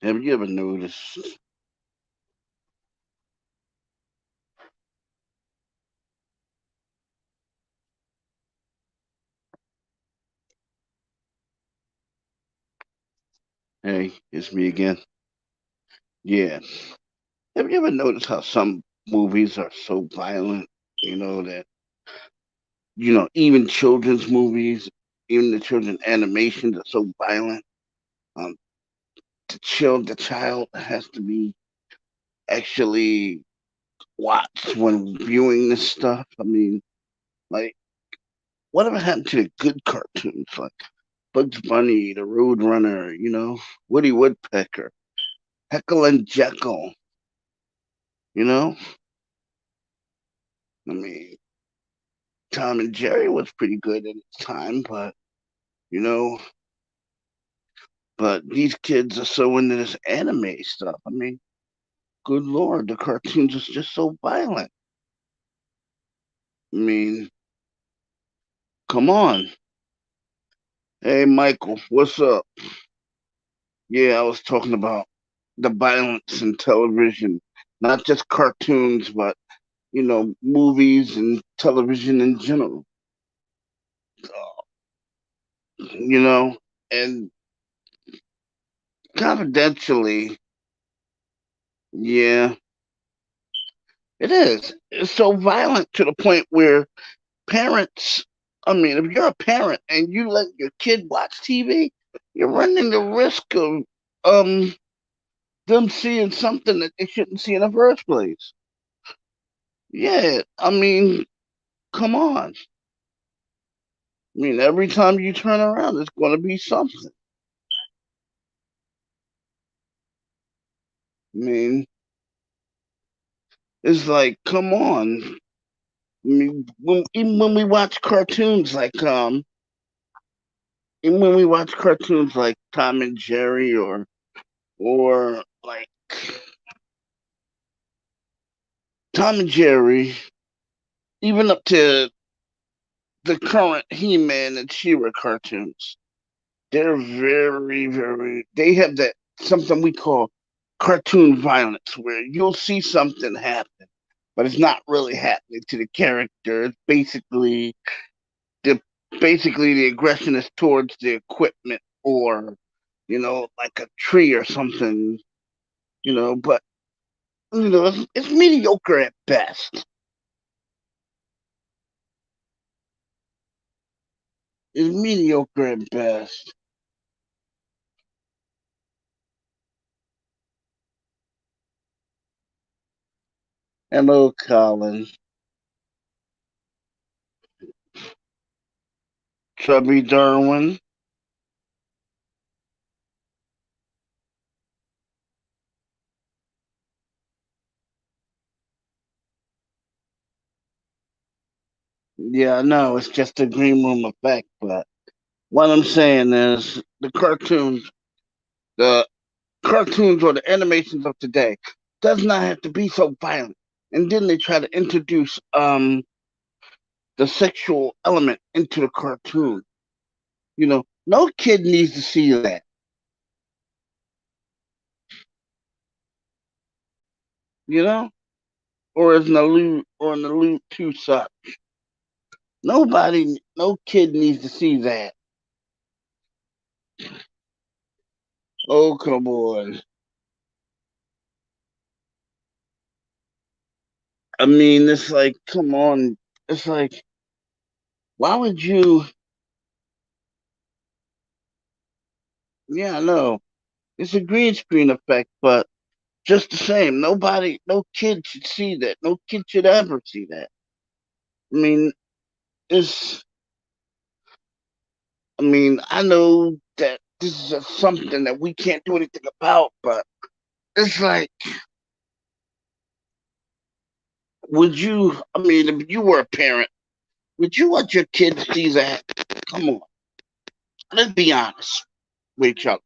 Have you ever noticed? Hey, it's me again. Yeah. Have you ever noticed how some movies are so violent? That even children's movies, even the children's animations are so violent. Um, the child has to be actually watched when viewing this stuff. I mean, like, whatever happened to the good cartoons like Bugs Bunny, the Road Runner, Woody Woodpecker, Heckle and Jekyll, you know? I mean, Tom and Jerry was pretty good at its time, you know, but these kids are so into this anime stuff. I mean, good lord, the cartoons is just so violent. I mean, come on. Hey, Michael, what's up? Yeah, I was talking about the violence in television, not just cartoons, but movies and television in general. You know, and confidentially, yeah, it is. It's so violent to the point where parents, I mean, if you're a parent and you let your kid watch TV, you're running the risk of um them seeing something that they shouldn't see in the first place. Yeah, I mean, come on. I mean, every time you turn around, it's going to be something. I mean, it's like, come on. I mean, even when we watch cartoons even when we watch cartoons like Tom and Jerry or like Tom and Jerry, even up to the current He-Man and She-Ra cartoons, they're very, very. They have that something we call cartoon violence, where you'll see something happen, but it's not really happening to the character. It's the basically the aggression is towards the equipment or like a tree or something. But it's mediocre at best. It's mediocre at best. Hello, Colin. Chubby Darwin. Yeah, I know it's just a green room effect, but what I'm saying is the cartoons or the animations of today does not have to be so violent. And then they try to introduce the sexual element into the cartoon. No kid needs to see that. You know, or as an allude to such. No kid needs to see that. Oh, come on. I mean, it's like, come on. It's like, why would you? Yeah, I know. It's a green screen effect, but just the same, no kid should see that. No kid should ever see that. I mean, it's, I know that this is just something that we can't do anything about, but it's like, if you were a parent, would you want your kid to see that? Come on. Let's be honest with each other.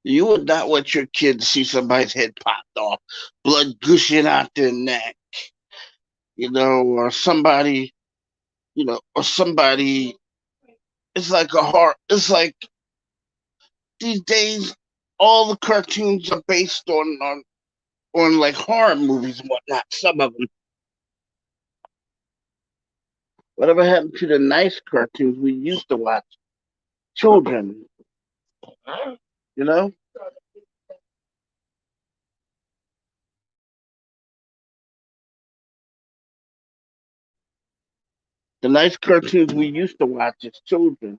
You would not want your kid to see somebody's head popped off, blood gushing out their neck, or somebody, or somebody. It's like a horror. It's like these days, all the cartoons are based on like horror movies and whatnot. Some of them. Whatever happened to the nice cartoons we used to watch? Children, you know, the nice cartoons we used to watch as children.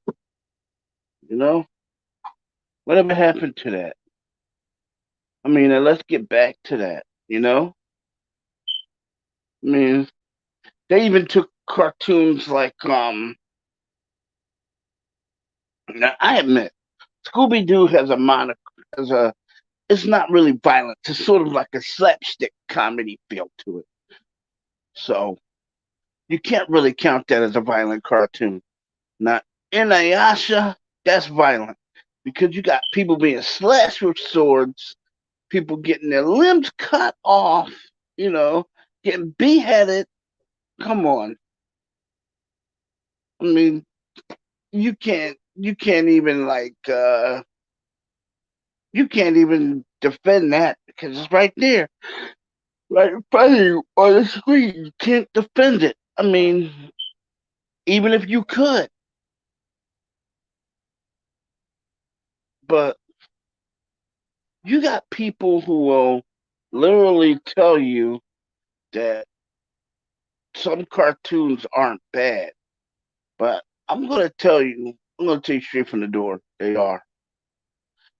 You know, whatever happened to that? I mean, and let's get back to that. You know, I mean, they even took cartoons like Now I admit, Scooby Doo has a moniker, has a. It's not really violent. It's sort of like a slapstick comedy feel to it. So you can't really count that as a violent cartoon. Now, Inuyasha, that's violent because you got people being slashed with swords, people getting their limbs cut off, you know, getting beheaded. Come on. I mean, you can't even you can't even defend that because it's right there, right in front of you on the screen. You can't defend it. I mean, even if you could, but you got people who will literally tell you that some cartoons aren't bad, but I'm gonna tell you straight from the door, they are.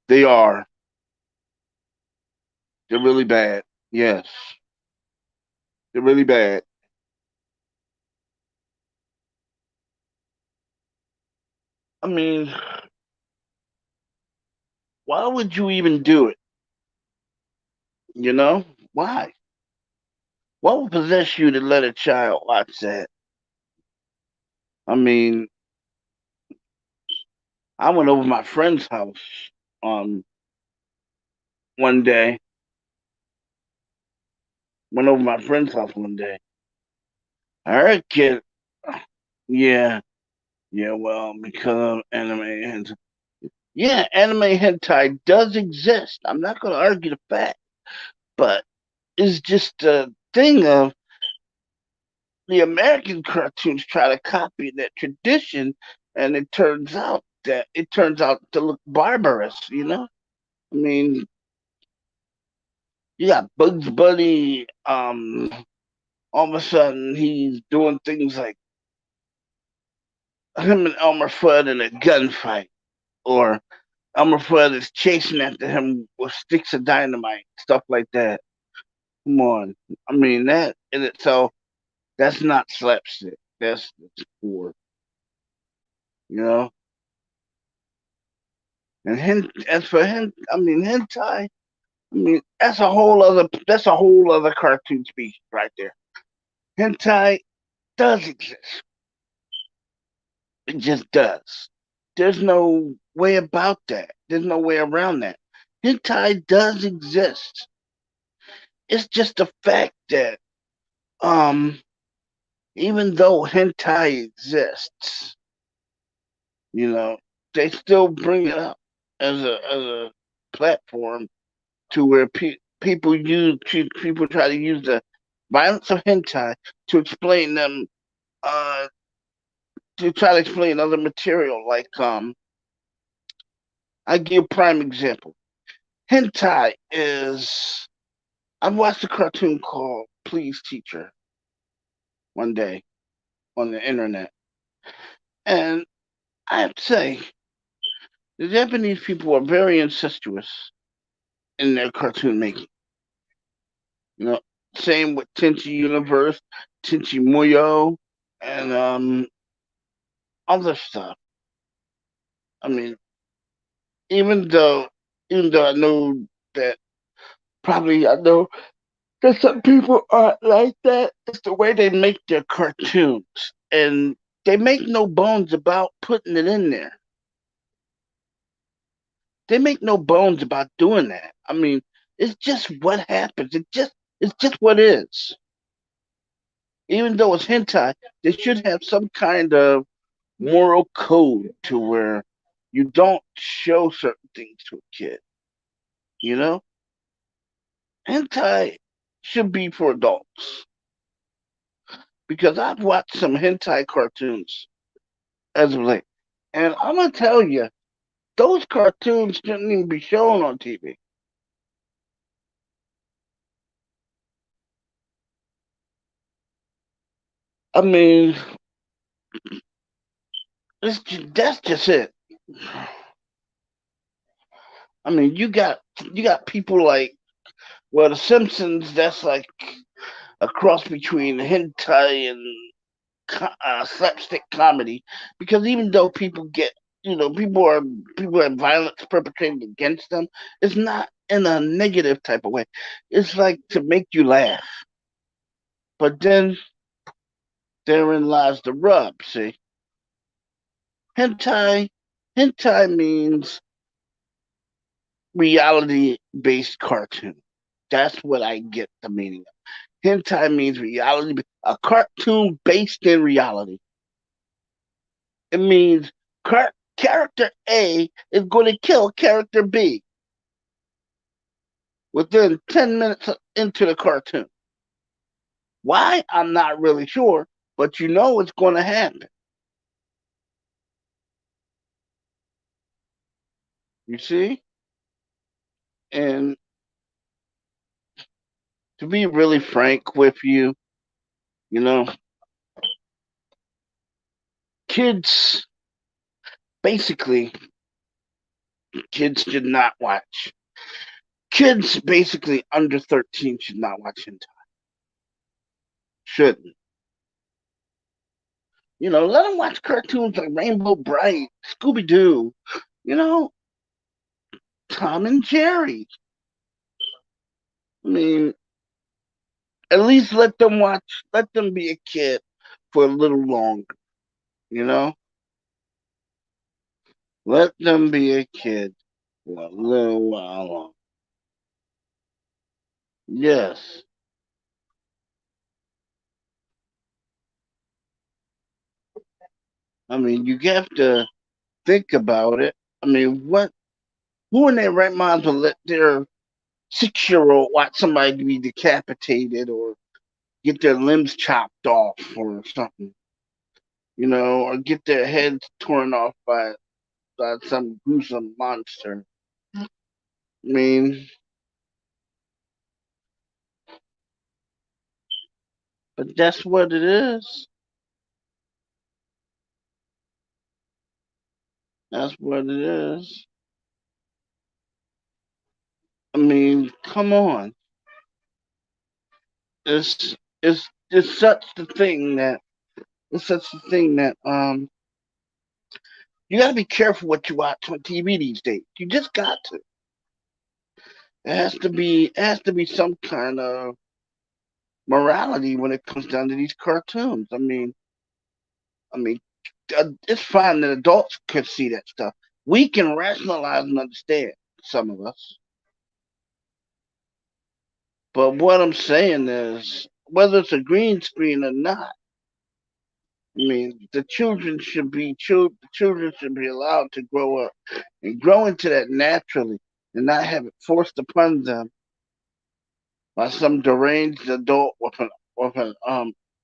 They are. They're really bad. Yes, they're really bad. I mean, why would you even do it? You know? Why? What would possess you to let a child watch that? I mean, I went over my friend's house um one day. Went over my friend's house one day. I heard kid, yeah, yeah, well, because of anime hentai. Yeah, anime hentai does exist. I'm not gonna argue the fact, but it's just a thing of the American cartoons try to copy that tradition, and it turns out to look barbarous. You know, I mean, you got Bugs Bunny. All of a sudden he's doing things like him and Elmer Fudd in a gunfight, or Elmer Fudd is chasing after him with sticks of dynamite, stuff like that. Come on, I mean that in itself, that's not slapstick. That's poor, you know. And as for I mean hentai. I mean that's a whole other cartoon species right there. Hentai does exist. It just does. There's no way about that. There's no way around that. Hentai does exist. It's just the fact that um even though hentai exists, you know, they still bring it up as a platform to where people try to use the violence of hentai to explain them uh to try to explain other material like I give prime example. Hentai is I watched a cartoon called Please Teacher one day on the internet, and I have to say the Japanese people are very incestuous in their cartoon making. You know, same with Tenchi Universe, Tenchi Muyo, and other stuff. I mean, even though even though I know that I know that some people aren't like that. It's the way they make their cartoons, and they make no bones about putting it in there. They make no bones about doing that. I mean, it's just what happens. It's just what is. Even though it's hentai, they should have some kind of moral code to where you don't show certain things to a kid. You know, hentai should be for adults because I've watched some hentai cartoons as of late, and I'm gonna tell you, those cartoons shouldn't even be shown on TV. I mean, that's just it. I mean, you got people like, well, The Simpsons. That's like a cross between hentai and slapstick comedy, because even though people get, people have violence perpetrated against them, it's not in a negative type of way. It's like to make you laugh. But then therein lies the rub. See, hentai, hentai means reality based cartoon. That's what I get the meaning of. Hentai means reality, a cartoon based in reality. It means character A is going to kill character B within 10 minutes into the cartoon. Why? I'm not really sure, but you know it's going to happen. You see? And to be really frank with you, you know, kids, basically, kids should not watch. Kids, basically, under 13 should not watch hentai. Shouldn't. Let them watch cartoons like Rainbow Bright, Scooby Doo, you know, Tom and Jerry. I mean, at least let them be a kid for a little longer, you know? Let them be a kid for a little while longer. Yes. I mean, you have to think about it. I mean, who in their right minds will let their 6 year old watch somebody be decapitated or get their limbs chopped off or something, or get their heads torn off by some gruesome monster? I mean, but that's what it is. That's what it is. I mean, come on. It's such the thing that it's such the thing that you got to be careful what you watch on TV these days. You just got to. It has to be some kind of morality when it comes down to these cartoons. I mean, it's fine that adults could see that stuff. We can rationalize and understand, some of us. But what I'm saying is, whether it's a green screen or not, I mean, the children should be allowed to grow up and grow into that naturally, and not have it forced upon them by some deranged adult with an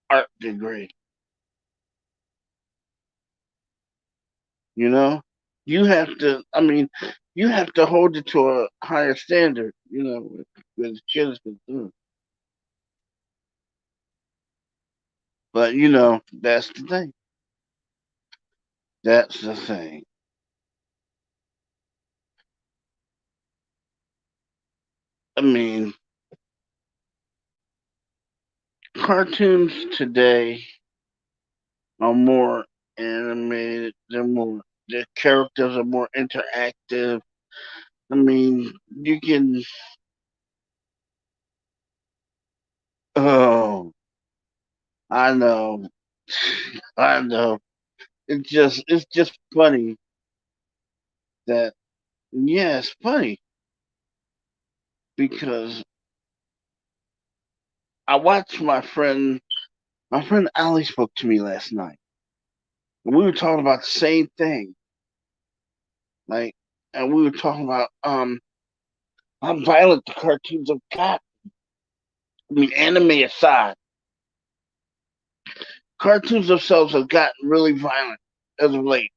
art degree. You know, you have to. I mean, you have to hold it to a higher standard. With kids can do. But that's the thing. That's the thing. I mean, cartoons today are more animated. Their characters are more interactive. I mean, you can. Oh, I know. I know. It's just funny that, yeah, it's funny because I watched my friend Ali spoke to me last night, And we were talking about the same thing, like, and we were talking about how violent the cartoons have got. I mean, anime aside, cartoons themselves have gotten really violent as of late.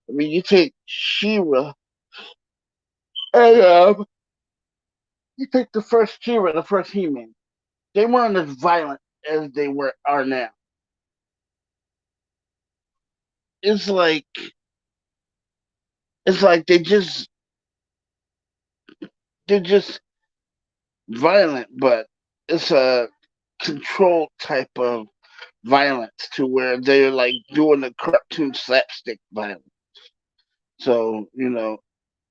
I mean, you take She-Ra and you take the first She-Ra, the first He-Man. They weren't as violent as they are now. It's like it's like they're just violent, but it's a controlled type of violence to where they're like doing the cartoon slapstick violence. So,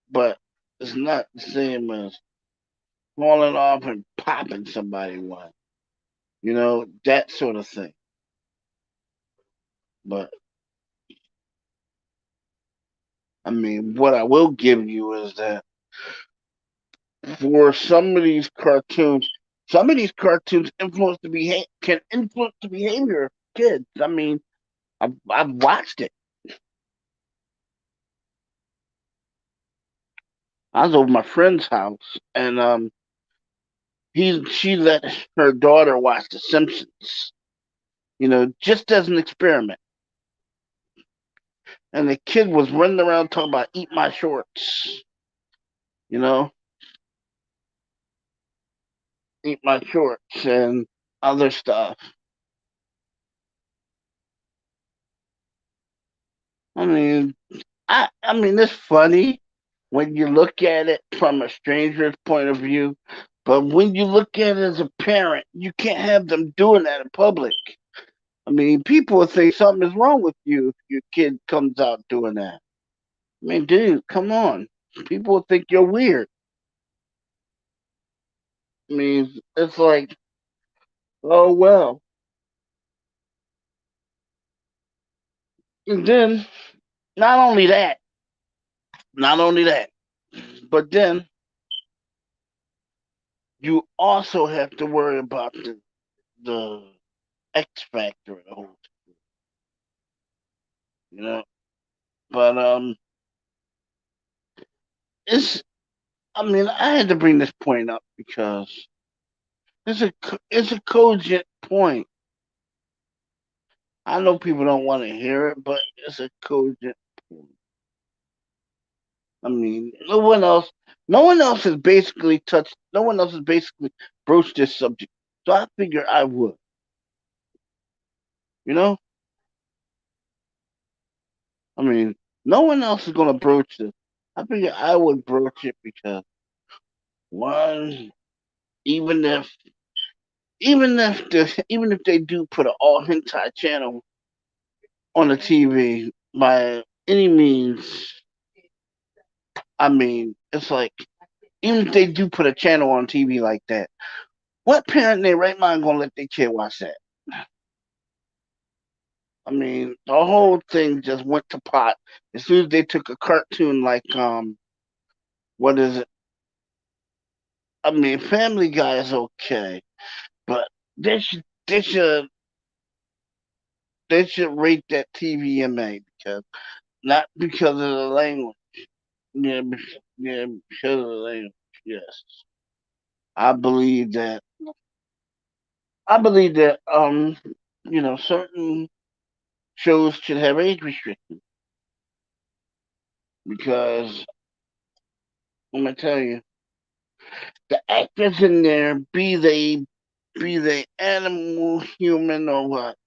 but it's not the same as falling off and popping somebody one, that sort of thing. But I mean, what I will give you is that for some of these cartoons can influence the behavior of kids. I mean, I've watched it. I was over my friend's house, and she let her daughter watch The Simpsons, just as an experiment. And the kid was running around talking about "eat my shorts," you know, "eat my shorts" and other stuff. I mean, I mean, it's funny when you look at it from a stranger's point of view, but when you look at it as a parent, you can't have them doing that in public. I mean, people will think something is wrong with you if your kid comes out doing that. I mean, dude, come on. People will think you're weird. I mean, it's like, oh well. And then, not only that, not only that, but then you also have to worry about the X factor of the whole, you know. But it's. I mean, I had to bring this point up because it's a cogent point. I know people don't want to hear it, but it's a cogent point. I mean, no one else has basically broached this subject. So I figure I would, you know? I mean, no one else is gonna broach this. I figure I would broach it because one, even if even if they do put an all hentai channel on the TV by any means, I mean, it's like even if they do put a channel on TV like that, what parent in their right mind gonna let their kid watch that? I mean, the whole thing just went to pot as soon as they took a cartoon like what is it? I mean, Family Guy is okay, but they should they should rate that TVMA because not because of the language, yeah, yeah, because of the language. Yes, I believe that I believe that certain shows should have age restrictions because I'm gonna tell you the actors in there, be they animal, human, or what.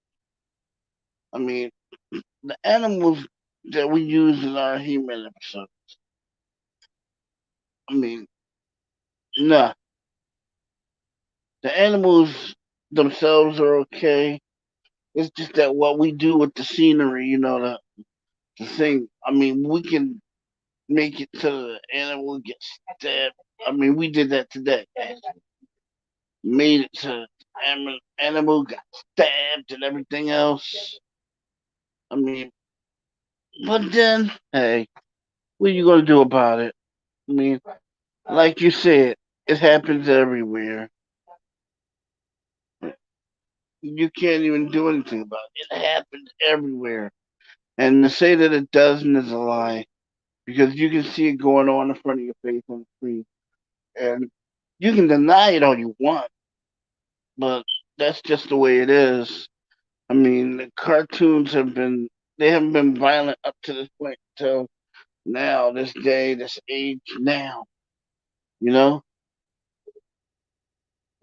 I mean, the animals that we use in our human episode. I mean, nah, the animals themselves are okay. It's just that what we do with the scenery, the thing. I mean, we can make it so the animal gets stabbed. I mean, we did that today. Made it so the animal got stabbed and everything else. I mean, but then, hey, what are you gonna do about it? I mean, like you said, it happens everywhere. you can't even do anything about it. It happens everywhere. And to say that it doesn't is a lie because you can see it going on in front of your face on the screen. And you can deny it all you want, but that's just the way it is. I mean, the cartoons they haven't been violent up to this point until now, this day, this age now, you know?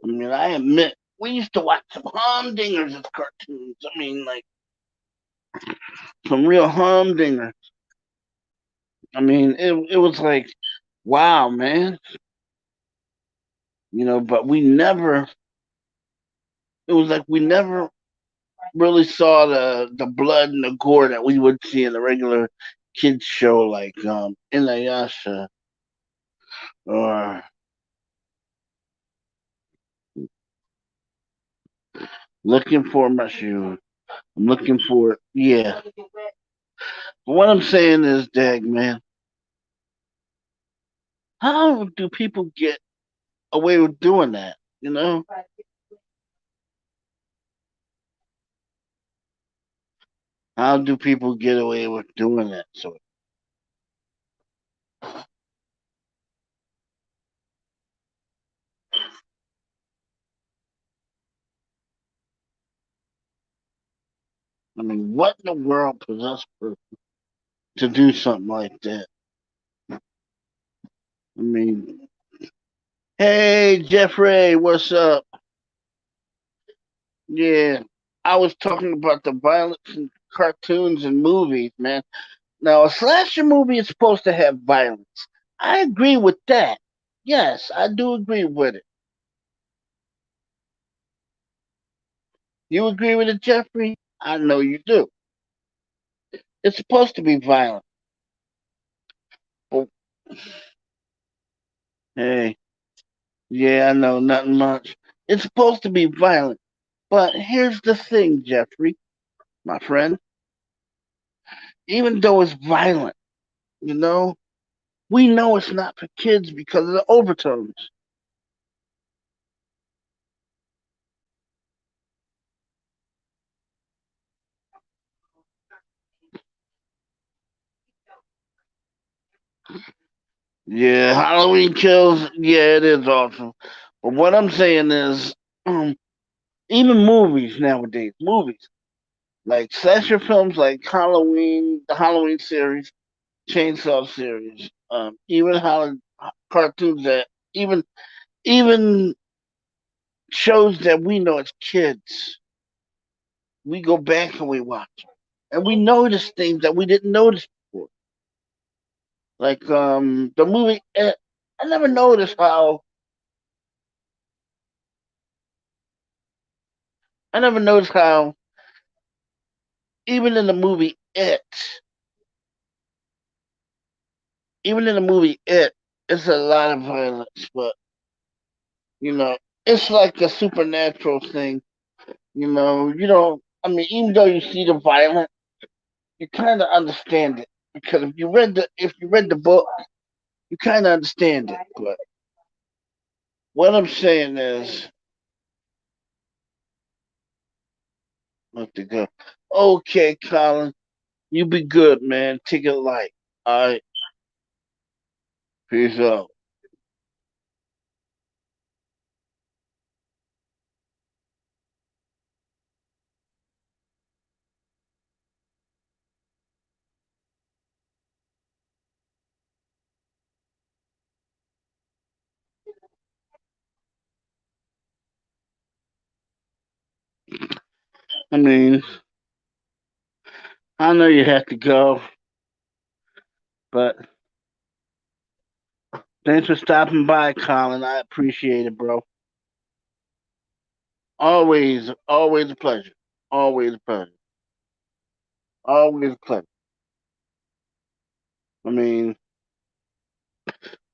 I mean, I admit, we used to watch some humdingers as cartoons. I mean, like, some real humdingers. I mean, it was like, wow, man. But it was like we never really saw the blood and the gore that we would see in a regular kids show like Inuyasha or looking for my shoe. I'm looking for yeah. But what I'm saying is, dag man, how do people get away with doing that? You know, how do people get away with doing that? So I mean, what in the world possessed her to do something like that? I mean, hey Jeffrey, what's up? Yeah, I was talking about the violence in cartoons and movies, man. Now, a slasher movie is supposed to have violence. I agree with that. Yes, I do agree with it. You agree with it, Jeffrey? I know you do. It's supposed to be violent. Oh, hey, yeah, I know, nothing much. It's supposed to be violent. But here's the thing, Jeffrey, my friend. Even though it's violent, you know, we know it's not for kids because of the overtones. Yeah, Halloween Kills. Yeah, it is awesome. But what I'm saying is, um, even movies nowadays, movies like slasher films, like Halloween, the Halloween series, Chainsaw series, even cartoons that even shows that we know as kids, we go back and we watch, and we notice things that we didn't notice before. Like the movie. I never noticed how. I never noticed how even in the movie even in the movie it's a lot of violence, but you know, it's like a supernatural thing. You don't. I mean, even though you see the violence, you kind of understand it because if you read the book, you kind of understand it. But what I'm saying is, let to go. Okay, Colin, you be good, man. Take it light. All right, peace out. I mean, I know you have to go, but thanks for stopping by, Colin. I appreciate it, bro. Always, always a pleasure. Always a pleasure. Always a pleasure. I mean,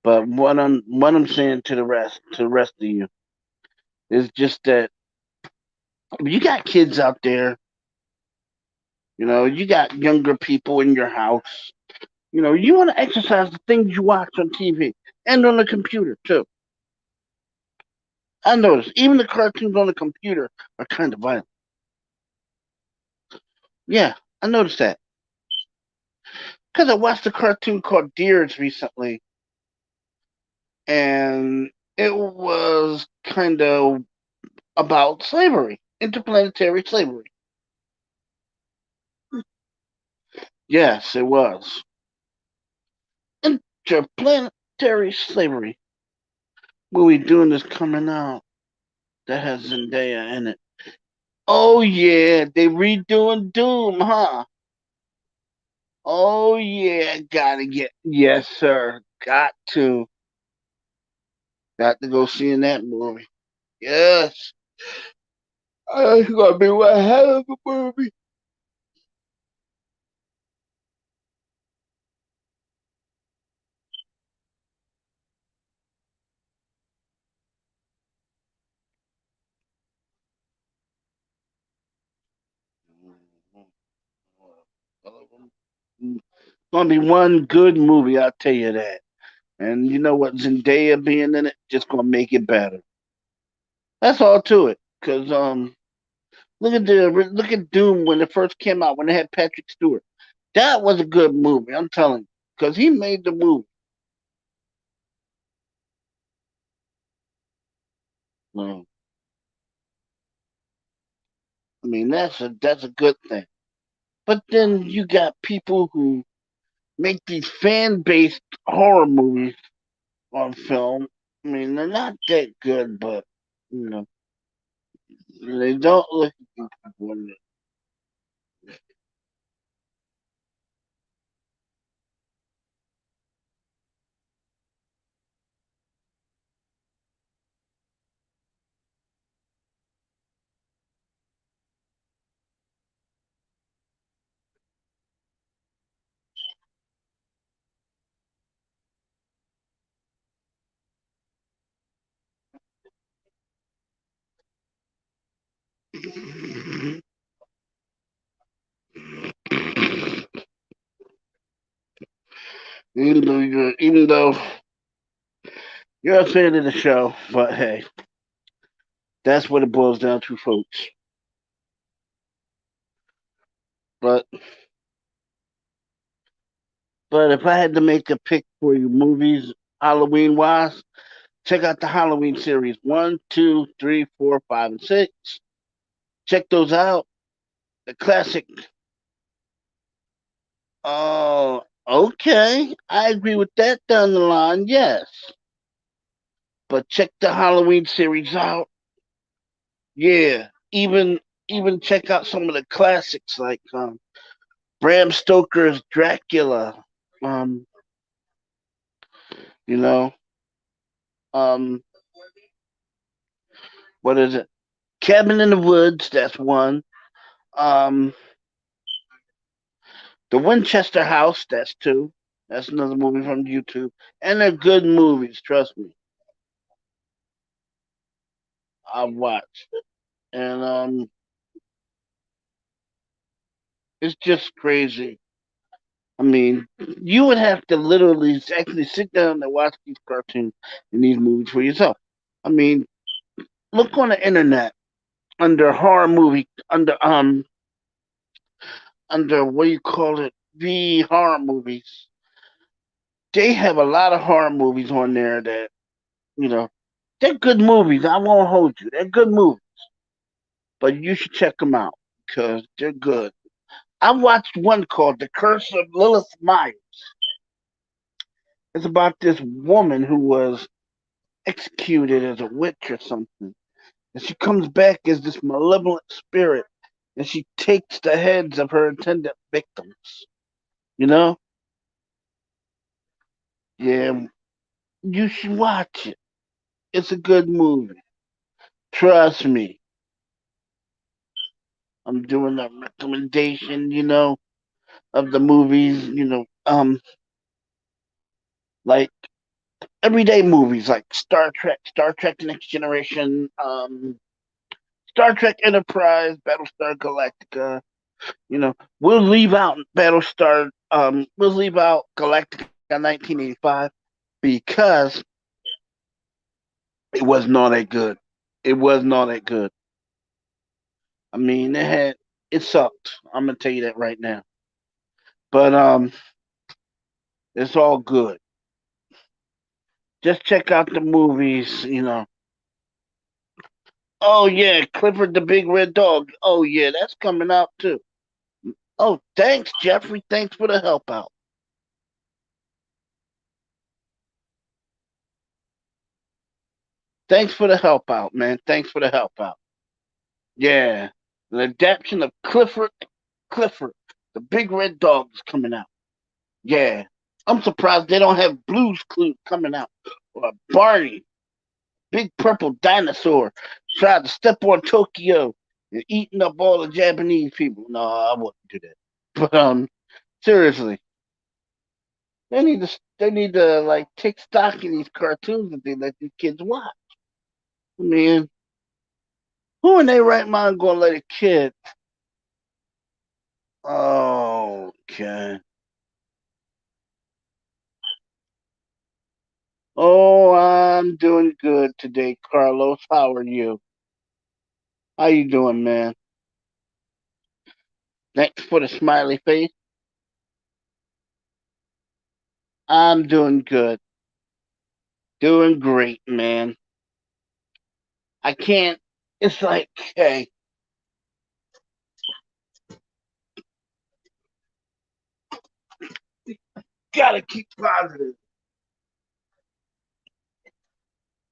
but what I'm saying to the rest of you, is just that you got kids out there. You got younger people in your house. You want to exercise the things you watch on TV and on the computer too. I noticed even the cartoons on the computer are kind of violent. Yeah, I noticed that because I watched a cartoon called Deers recently, and it was kind of about slavery, interplanetary slavery. Yes, it was interplanetary slavery. Movie Dune is coming out that has Zendaya in it. Oh yeah, they redoing Doom, huh? Oh yeah, gotta get yes, sir. Got to go see in that movie. Yes, it's gonna be one hell of a movie. It's gonna be one good movie, I'll tell you that. And you know what, Zendaya being in it just gonna make it better. That's all to it. Cause look at Doom when it first came out when they had Patrick Stewart. That was a good movie. I'm telling you, cause he made the movie. Um, I mean, that's a good thing. But then you got people who make these fan based horror movies on film. I mean, they're not that good, but you know, they don't look at people. Even though you're a fan of the show, but hey, that's what it boils down to, folks. But if I had to make a pick for you, movies Halloween wise, check out the Halloween series one, two, three, four, five, and six. Check those out. The classic. Oh, okay. I agree with that down the line. Yes, but check the Halloween series out. Yeah, even check out some of the classics like Bram Stoker's Dracula. Um, you know, um, what is it? Cabin in the Woods. That's one. Um, The Winchester House. That's two. That's another movie from YouTube. And they're good movies. Trust me. I've watched, and it's just crazy. I mean, you would have to literally actually sit down and watch these cartoons and these movies for yourself. I mean, look on the internet under horror movie under what do you call it? The horror movies. They have a lot of horror movies on there that you know they're good movies. I won't hold you. They're good movies, but you should check them out because they're good. I watched one called The Curse of Lilith Myers. It's about this woman who was executed as a witch or something. And she comes back as this malevolent spirit and she takes the heads of her intended victims. You know? Yeah, you should watch it. It's a good movie. Trust me. I'm doing a recommendation, of the movies, like everyday movies like Star Trek Next Generation, Star Trek Enterprise, Battlestar Galactica. We'll leave out we'll leave out Galactica 1985 because it was not that good. It was not that good. I mean, it had. It sucked. I'm gonna tell you that right now. But it's all good. Just check out the movies. Oh yeah, Clifford the Big Red Dog. Oh yeah, that's coming out too. Oh, thanks, Jeffrey. Thanks for the help out. Thanks for the help out, man. Thanks for the help out. Yeah, the adaptation of Clifford, the Big Red Dog is coming out. Yeah, I'm surprised they don't have Blue's Clues coming out. Or Barney, big purple dinosaur, tried to step on Tokyo and eating up all the Japanese people. No, I wouldn't do that. But seriously, they need to like take stock in these cartoons that they let these kids watch. I mean, who in their right mind gonna let a kid? Oh, okay. Oh, I'm doing good today, Carlos. How are you? How you doing, man? Thanks for the smiley face. I'm doing good. Doing great, man. I can't. It's like, hey, gotta keep positive.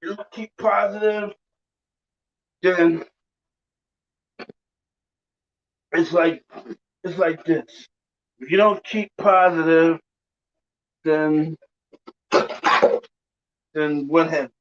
You don't keep positive, then it's like it's like this. If you don't keep positive, then what happens?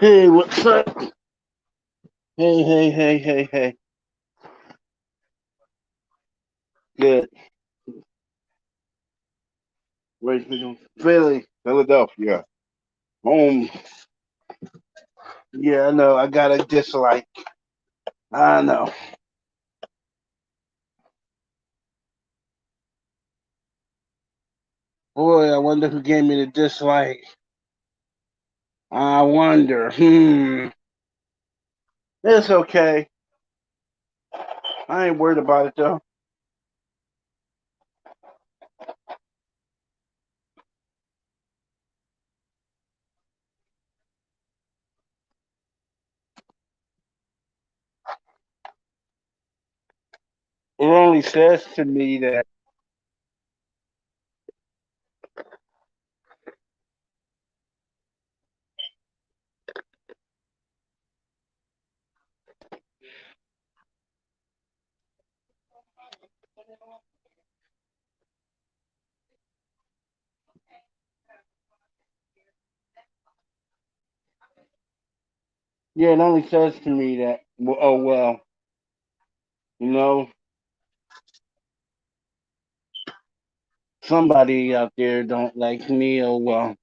Hey, what's up? Hey, hey, hey, hey, hey. Good. Where's we going? Philly. Philadelphia. Home. Yeah, I know. I got a dislike. I know. Boy, I wonder who gave me the dislike. I wonder. It's okay. I ain't worried about it though. It only says to me that yeah, it only says to me that oh well, you know, somebody out there don't like me. Oh well,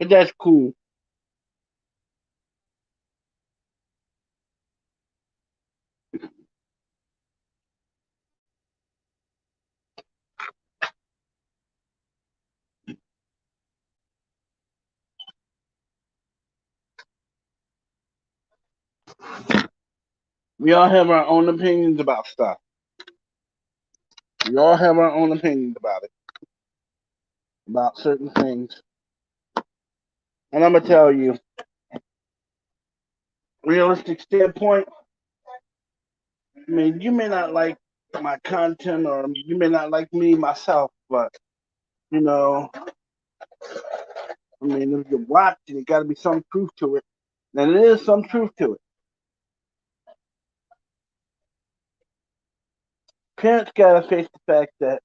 but that's cool. We all have our own opinions about stuff. We all have our own opinions about it, about certain things. And I'm gonna tell you, realistic standpoint. I mean, you may not like my content, or you may not like me myself, but you know, I mean, if you watch it, it got to be some truth to it. And there is some truth to it. Parents got to face the fact that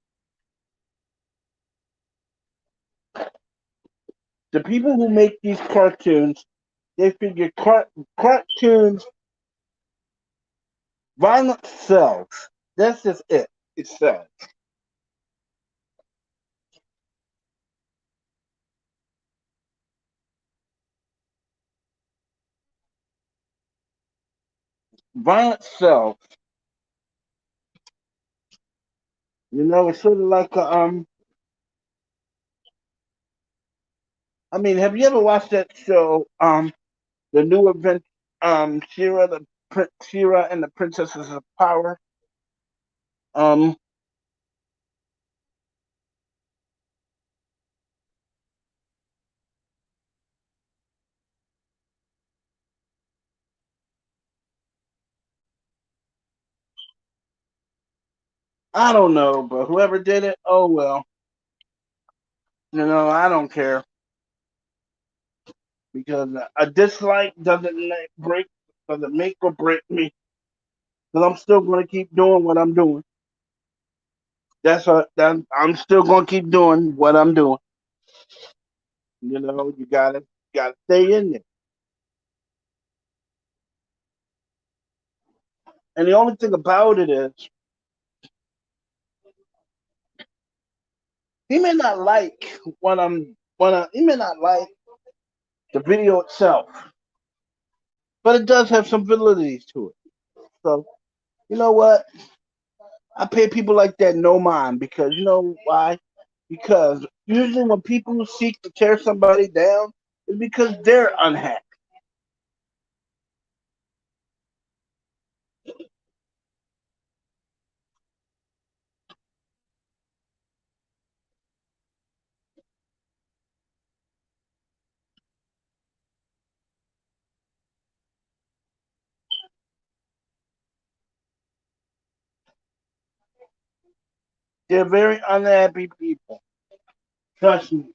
the people who make these cartoons, they figure cartoons, violence sells. That's just it. It sells. Violence sells. You know, it's sort of like I mean, have you ever watched that show? The new event, Shira and the Princesses of Power. Um, I don't know, but whoever did it, oh well. You know, I don't care because a dislike doesn't make or break me. Because I'm still going to keep doing what I'm doing. I'm still going to keep doing what I'm doing. You know, you gotta stay in there. And the only thing about it is, he may not like he may not like the video itself, but it does have some validity to it. So you know what? I pay people like that no mind because you know why? Because usually when people seek to tear somebody down, it's because they're unhappy. They're very unhappy people. Trust me.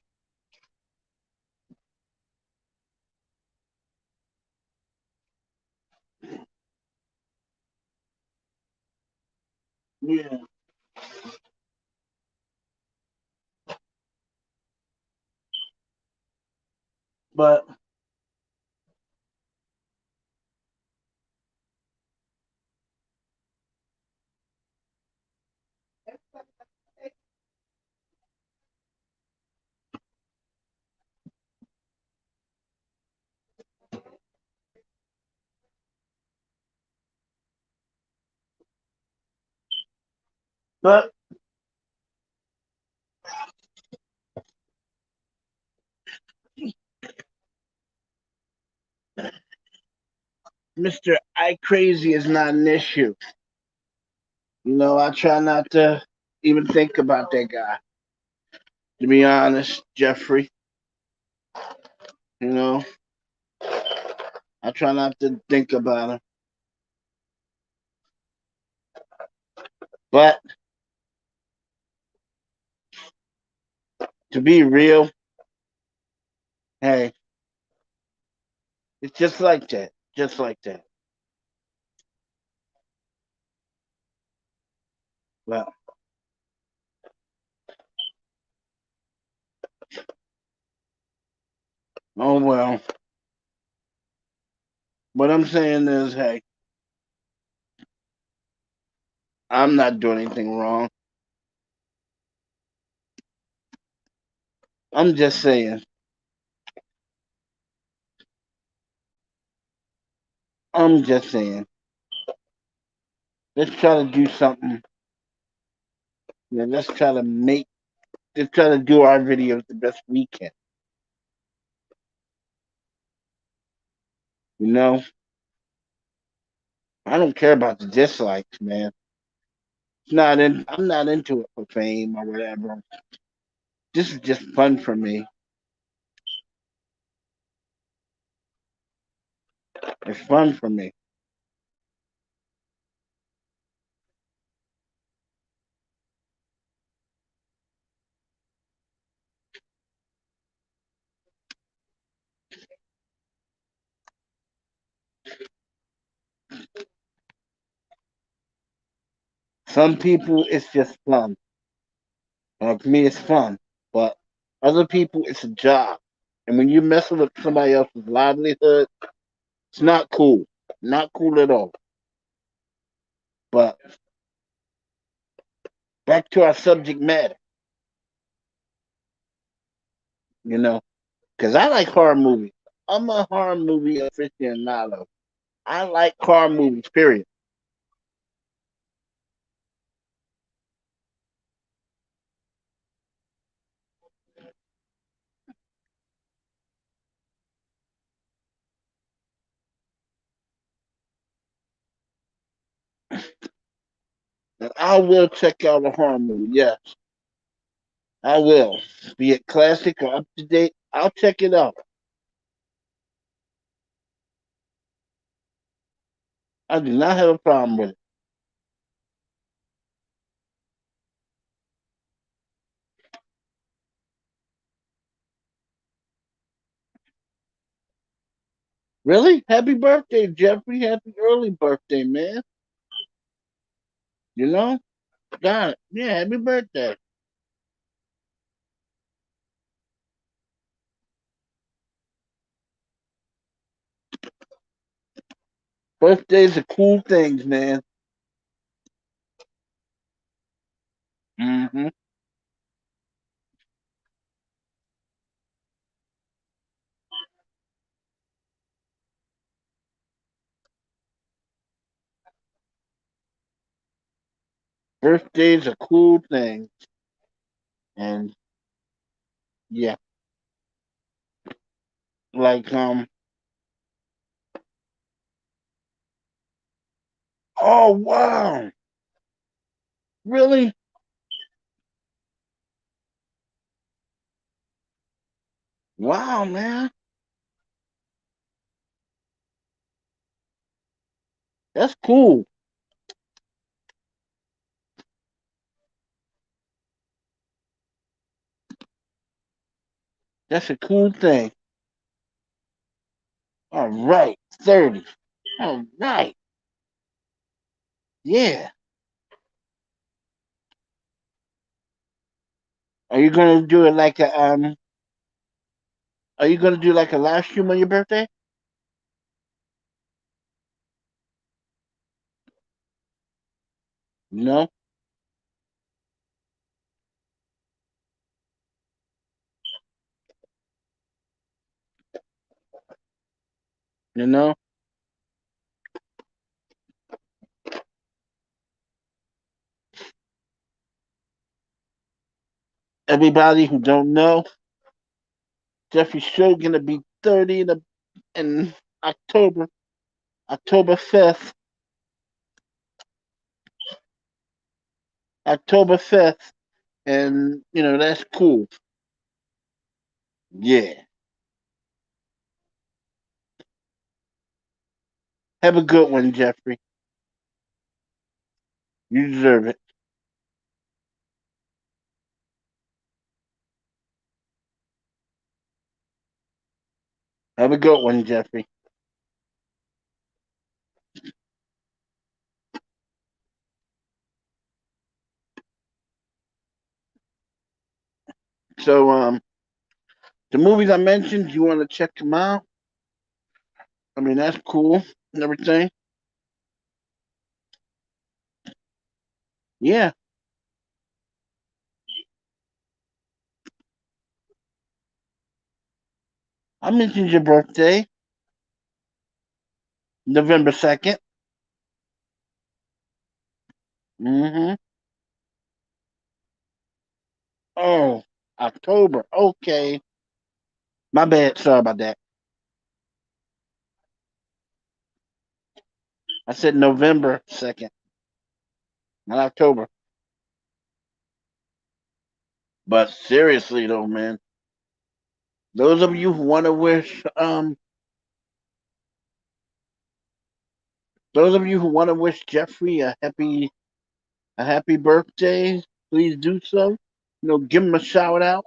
Yeah. But Mr. I Crazy is not an issue. I try not to even think about that guy. To be honest, Jeffrey, you know, I try not to think about him. But to be real, hey, it's just like that. Just like that. Well, oh well. What I'm saying is, hey, I'm not doing anything wrong. I'm just saying. I'm just saying. Let's try to do something. Let's try to let's try to do our videos the best we can. You know, I don't care about the dislikes, man. I'm not into it for fame or whatever. This is just fun for me. It's fun for me. Some people, it's just fun. For me, it's fun. But other people, it's a job. And when you're messing with somebody else's livelihood, it's not cool. Not cool at all. But back to our subject matter, you know, because I like horror movies. I'm a horror movie aficionado. I like horror movies, period. And I will check out a horror movie. Yes, I will. Be it classic or up to date, I'll check it out. I do not have a problem with it. Really? Happy birthday, Jeffrey. Happy early birthday, man. You know? God, yeah, happy birthday. Birthdays are cool things, man. Hmm. Birthdays are cool things. And yeah, like, oh, wow. Really? Wow, man. That's cool. That's a cool thing. All right. 30. All right. Yeah. Are you gonna do it like a are you gonna do like a live stream on your birthday? No? You know, everybody who don't know, Jeffrey Show gonna be 30 in October, October 5th, October 5th, and that's cool. Yeah, have a good one, Jeffrey. You deserve it. Have a good one, Jeffrey. So, the movies I mentioned, you want to check them out? I mean, that's cool and everything. Yeah, I mentioned your birthday, November 2nd. Mm-hmm. Oh, October. Okay. My bad. Sorry about that. I said November 2nd, not October. But seriously though, man, those of you who want to wish those of you who want to wish Jeffrey a happy birthday, please do so. Give him a shout out.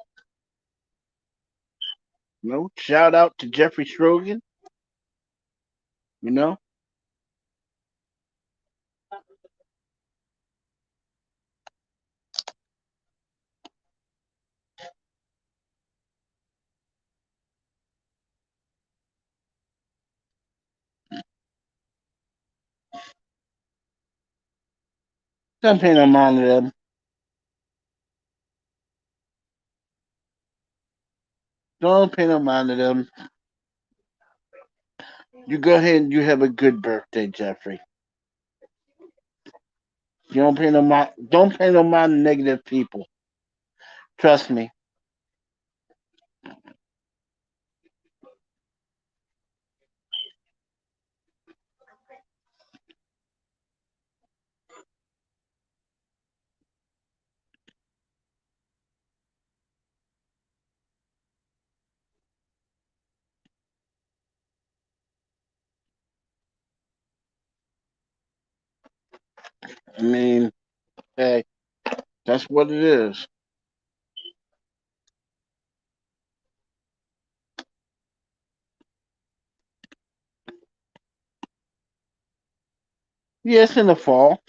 Shout out to Jeffrey Strogan. You know, don't pay no mind to them. Don't pay no mind to them. You go ahead and you have a good birthday, Jeffrey. You don't pay no mind. Don't pay no mind to negative people. Trust me. I mean, hey, that's what it is. Yes, in the fall.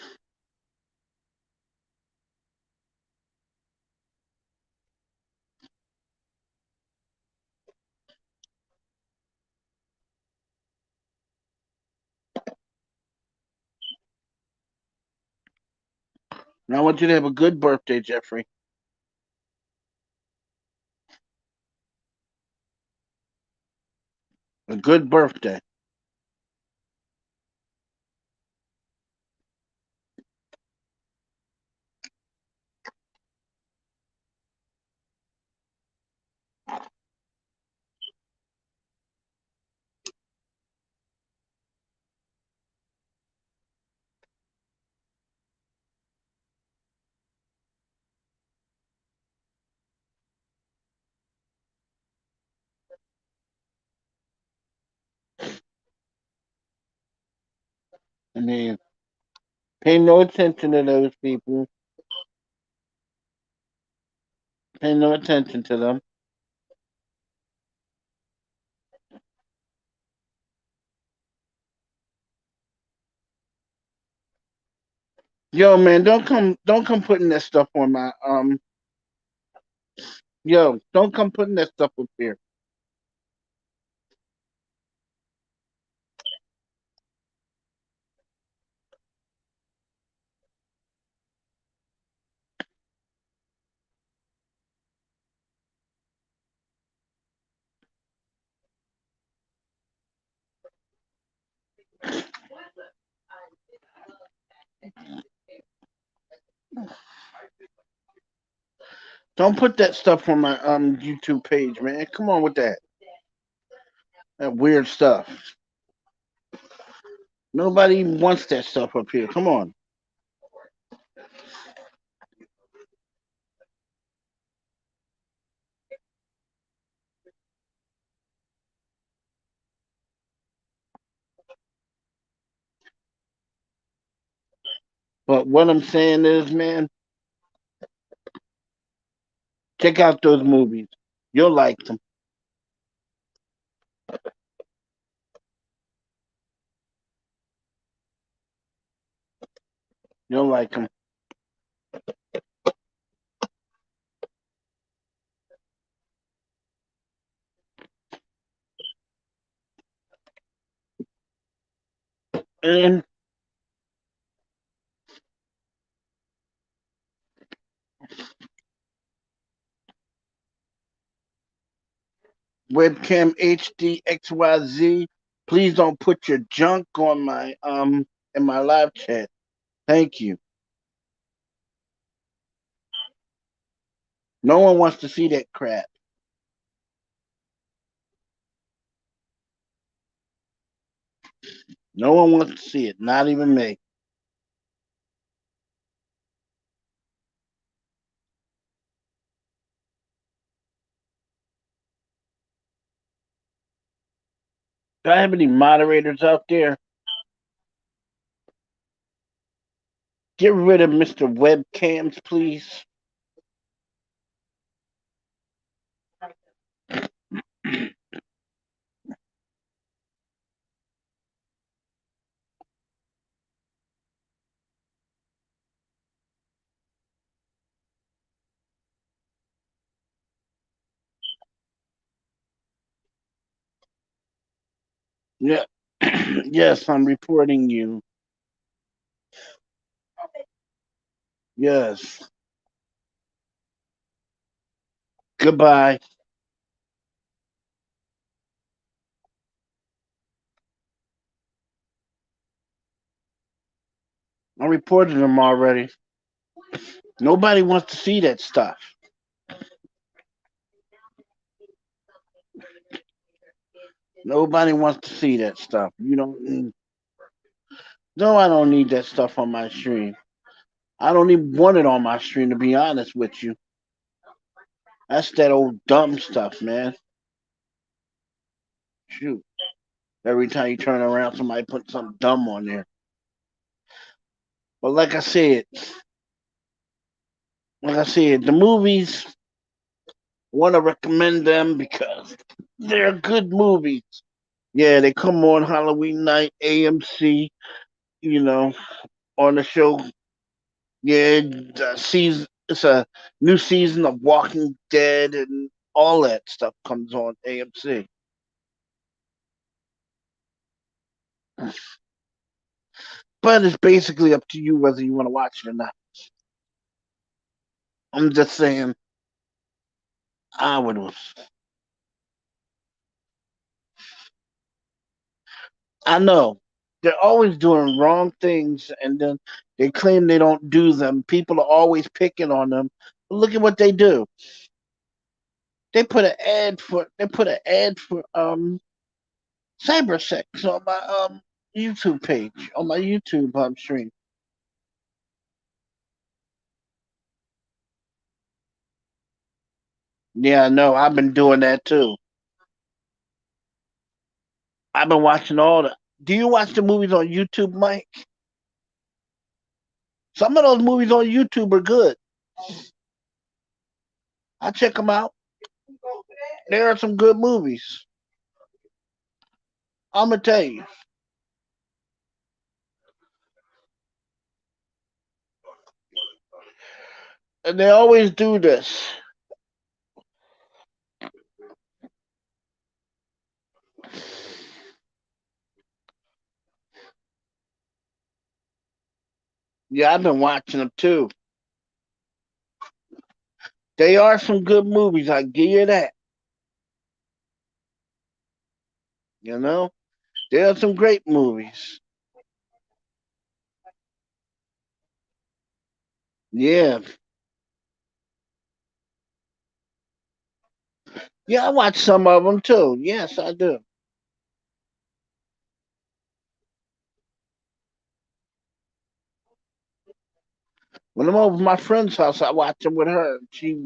And I want you to have a good birthday, Jeffrey. A good birthday. I mean, pay no attention to those people. Pay no attention to them. Yo, man, don't come putting that stuff on my Yo, don't come putting that stuff up here. Don't put that stuff on my YouTube page, man. Come on with that weird stuff. Nobody wants that stuff up here. Come on. But what I'm saying is, man, check out those movies. You'll like them. You'll like them. And webcam HDXYZ. Please don't put your junk on my in my live chat. Thank you. No one wants to see that crap. No one wants to see it. Not even me. Do I have any moderators out there? Get rid of Mr. Webcams, please. Yeah. Yes, I'm reporting you. Yes. Goodbye. I reported them already. Nobody wants to see that stuff. Nobody wants to see that stuff. You don't. No, I don't need that stuff on my stream. I don't even want it on my stream, to be honest with you. That's that old dumb stuff, man. Shoot. Every time you turn around, somebody put something dumb on there. But like I said, the movies, want to recommend them because they're good movies. Yeah, they come on Halloween night, AMC, you know, on the show. Yeah, it's a new season of Walking Dead and all that stuff comes on AMC. But it's basically up to you whether you want to watch it or not. I'm just saying, I would. I know they're always doing wrong things, and then they claim they don't do them. People are always picking on them. But look at what they do. They put an ad for cybersex on my YouTube page on my YouTube stream. Yeah, I know. I've been doing that too. I've been watching all the. Do you watch the movies on YouTube, Mike? Some of those movies on YouTube are good. I check them out. There are some good movies. I'm gonna tell you, and they always do this. Yeah, I've been watching them too. They are some good movies. I give you that. You know, there are some great movies. Yeah, Yeah, I watch some of them too. Yes, I do. When I'm over my friend's house, I watch them with her. She's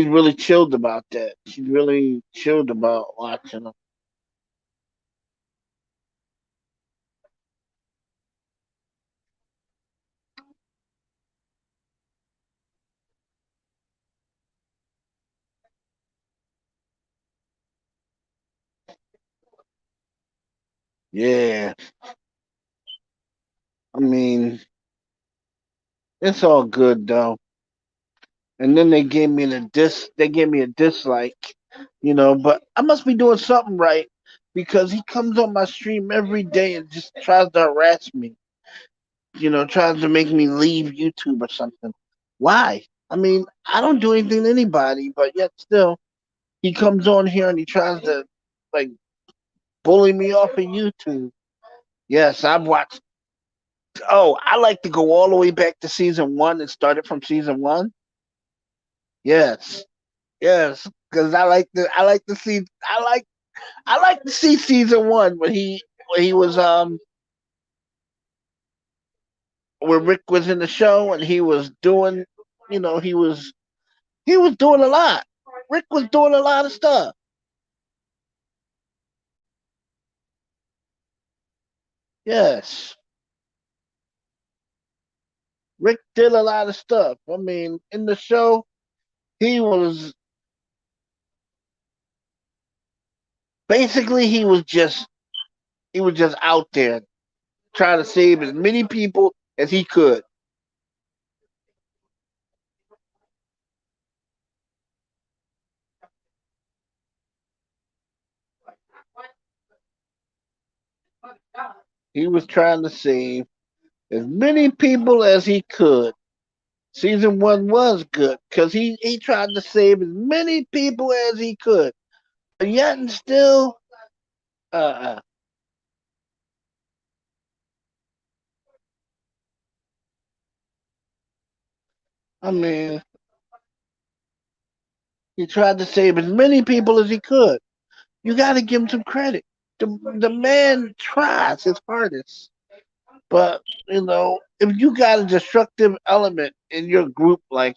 really chilled about that. She's really chilled about watching them. Yeah, I mean, it's all good though. And then they gave me a dislike, but I must be doing something right because he comes on my stream every day and just tries to harass me, tries to make me leave YouTube or something. Why? I mean, I don't do anything to anybody, but yet still he comes on here and he tries to like bully me off of YouTube. Yes, I've watched. Oh, I like to go all the way back to season one and start it from season one. Yes, yes, because I like to see season one when he was when Rick was in the show and he was doing, you know, he was doing a lot. Rick was doing a lot of stuff. Yes, Rick did a lot of stuff. I mean, in the show, he was basically he was just out there trying to save as many people as he could. He was trying to save as many people as he could. Season one was good because he tried to save as many people as he could. But yet and still, uh, I mean, he tried to save as many people as he could. You got to give him some credit. The man tries his hardest. But, if you got a destructive element in your group, like,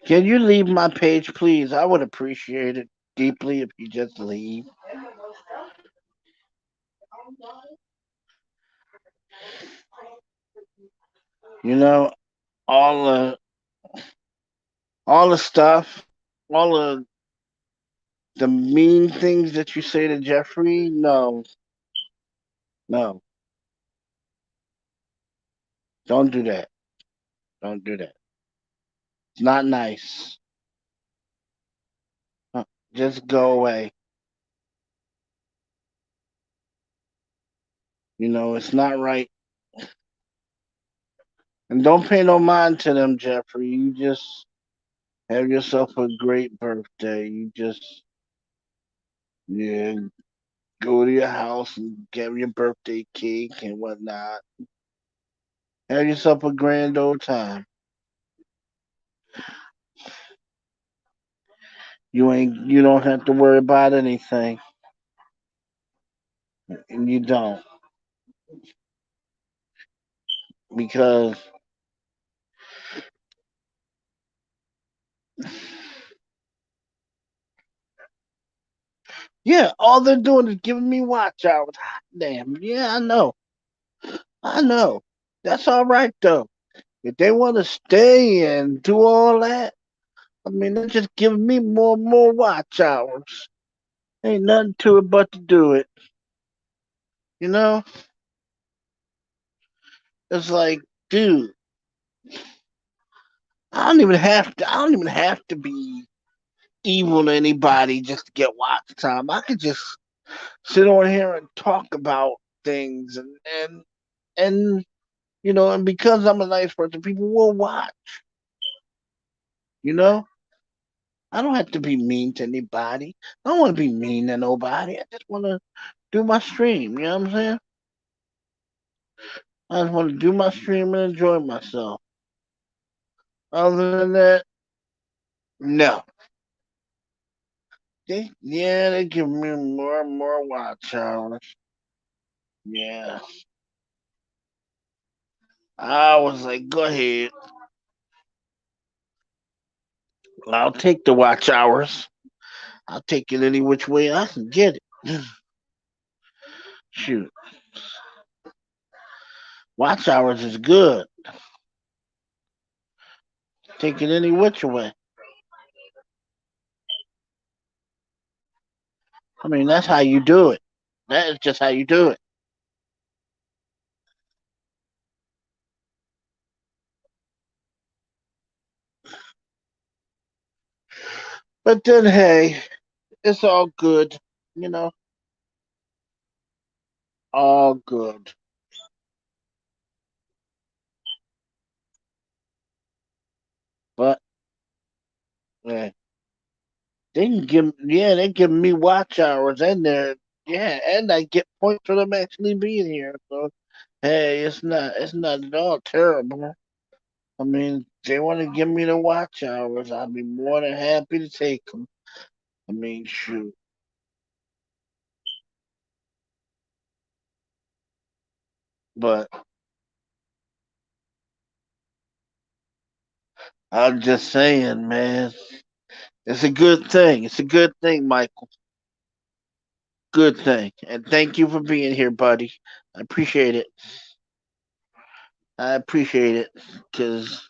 can you leave my page, please? I would appreciate it deeply if you just leave. You know, all all the stuff, all the mean things that you say to Jeffrey. No, no, don't do that. Don't do that. It's not nice. Uh, Just go away. It's not right. And don't pay no mind to them, Jeffrey. You just have yourself a great birthday. You just, yeah, go to your house and get your birthday cake and whatnot. Have yourself a grand old time. You don't have to worry about anything. And you don't. Because, yeah, all they're doing is giving me watch hours. Damn, yeah, I know. I know. That's all right, though. If they want to stay and do all that, I mean, they're just giving me more and more watch hours. Ain't nothing to it but to do it. You know? It's like, dude, I don't even have to be evil to anybody just to get watch time. I could just sit on here and talk about things and And because I'm a nice person, people will watch. You know, I don't have to be mean to anybody. I don't want to be mean to nobody. I just want to do my stream. You know what I'm saying? I just want to do my stream and enjoy myself. Other than that, no. They give me more and more watch hours. Yeah. I was like, go ahead. I'll take the watch hours. I'll take it any which way I can get it. Shoot. Watch hours is good. Take it any which way. I mean, that's how you do it. That is just how you do it. But then, hey, it's all good. You know, all good. But, yeah, they give me watch hours and yeah, and I get points for them actually being here. So, hey, it's not at all terrible. I mean, they want to give me the watch hours. I'd be more than happy to take them. I mean, shoot. But I'm just saying, man, it's a good thing. It's a good thing, Michael. Good thing. And thank you for being here, buddy. I appreciate it. I appreciate it because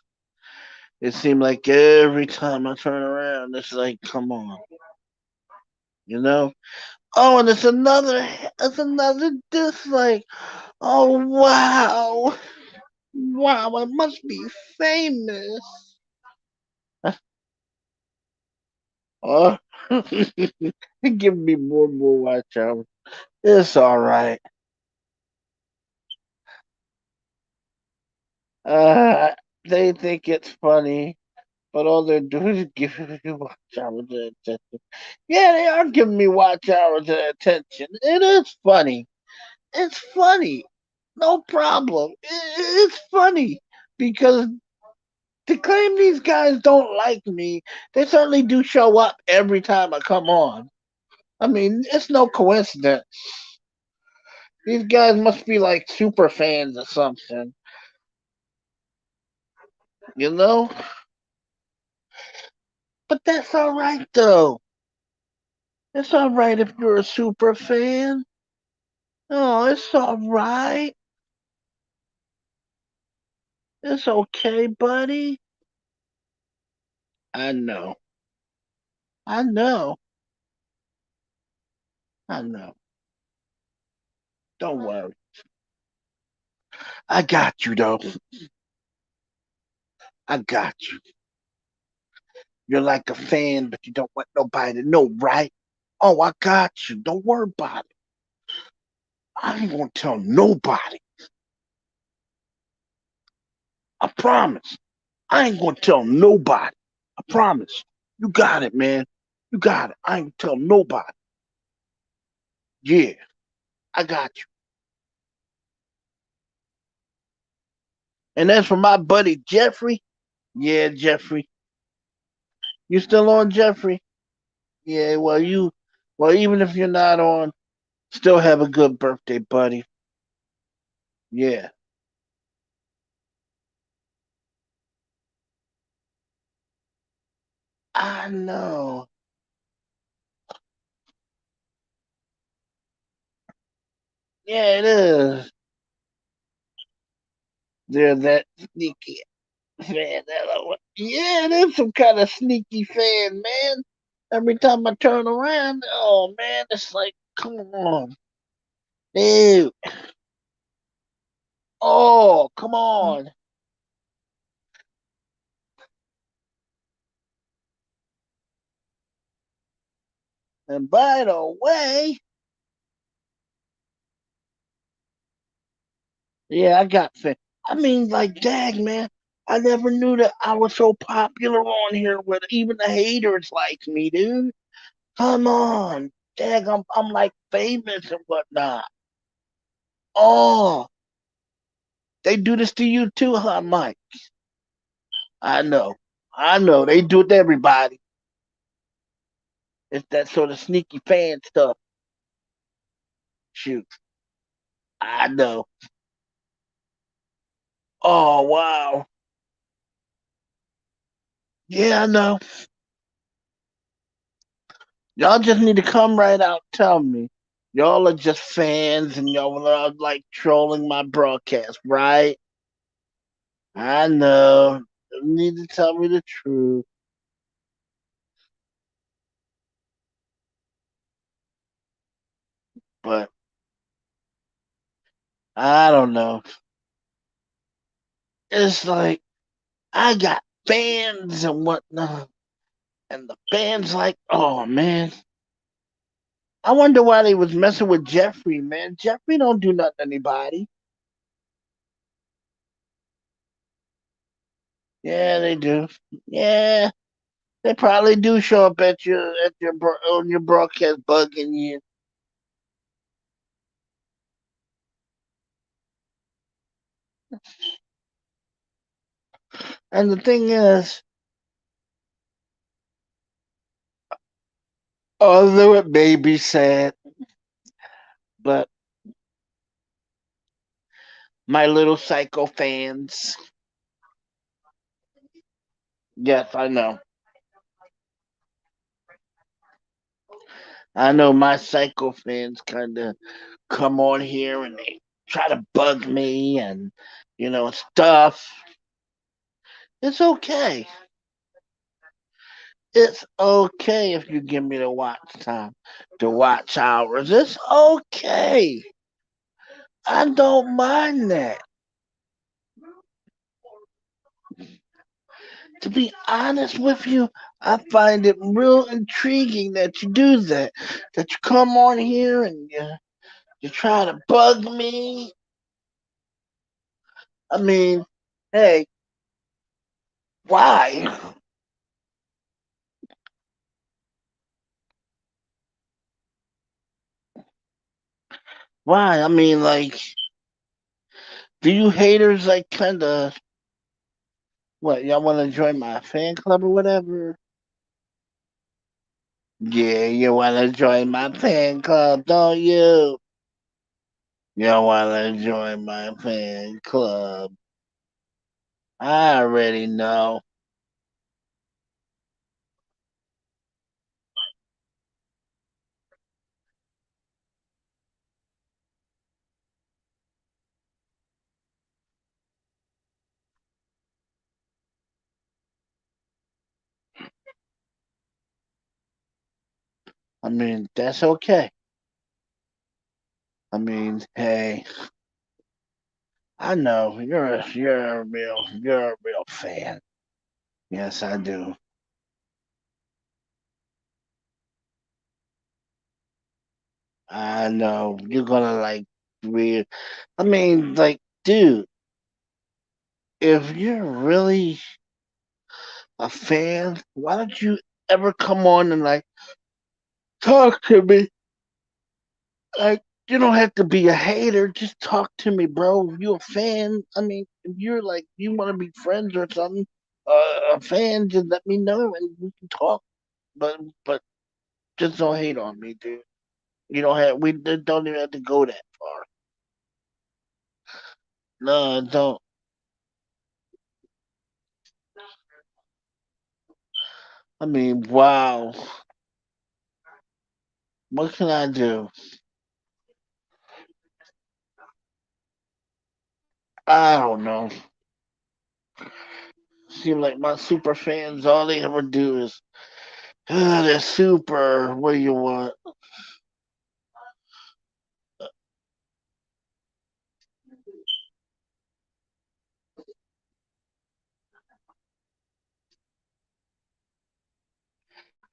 it seemed like every time I turn around, it's like, come on, you know. Oh, and it's another dislike. Oh wow, wow, I must be famous. Oh, give me more and more watch out. It's all right. Uh, they think it's funny, but all they're doing is giving me watch hours of attention. Yeah, they are giving me watch hours of attention. It is funny. It's funny. No problem. It's funny because to claim these guys don't like me, they certainly do show up every time I come on. I mean, it's no coincidence. These guys must be like super fans or something, you know? But that's all right though. It's all right if you're a super fan. Oh, it's all right. It's okay, buddy. I know. I know. I know. Don't worry. I got you though. I got you. You're like a fan, but you don't want nobody to know, right? Oh, I got you. Don't worry about it. I ain't gonna tell nobody. I promise. I ain't gonna tell nobody. I promise. You got it, man. You got it. I ain't gonna tell nobody. Yeah, I got you. And as for my buddy Jeffrey, yeah, Jeffrey, you still on, Jeffrey? Yeah, well, even if you're not on, still have a good birthday, buddy. Yeah, I know. Yeah, it is. They're that sneaky fan. Yeah, it is some kind of sneaky fan, man. Every time I turn around, oh man, it's like, come on, dude. Oh, come on. And by the way, yeah, I got fan. I mean, like, dang, man. I never knew that I was so popular on here with even the haters like me, dude. Come on. Dang, I'm like famous and whatnot. Oh, they do this to you too, huh, Mike? I know. I know. They do it to everybody. It's that sort of sneaky fan stuff. Shoot. I know. Oh, wow. Yeah, I know. Y'all just need to come right out and tell me. Y'all are just fans and y'all are like trolling my broadcast, right? I know. You need to tell me the truth. But I don't know. It's like I got fans and whatnot. And the fans like, oh man. I wonder why they was messing with Jeffrey, man. Jeffrey don't do nothing to anybody. Yeah, they do. Yeah, they probably do show up at on your broadcast bugging you. And the thing is, although it may be sad, but my little psycho fans, yes, I know my psycho fans kind of come on here and they try to bug me and stuff. It's okay. It's okay if you give me the watch time, the watch hours. It's okay. I don't mind that. To be honest with you, I find it real intriguing that you do that. That you come on here and you try to bug me. I mean, hey, why? Why? I mean, like, do you haters like kind of what? Y'all want to join my fan club or whatever? Yeah, you want to join my fan club, don't you? You want to join my fan club? I already know. I mean, that's okay. I mean, hey, I know you're a real fan. Yes, I do. I know you're gonna like real. I mean, like, dude, if you're really a fan, why don't you ever come on and like talk to me? Like, you don't have to be a hater. Just talk to me, bro. If you a fan, I mean, if you're like you want to be friends or something, a fan, just let me know and we can talk. But just don't hate on me, dude. You don't have we don't even have to go that far. No, don't. I mean, wow. What can I do? I don't know. Seem like my super fans, all they ever do is, they're super. What do you want?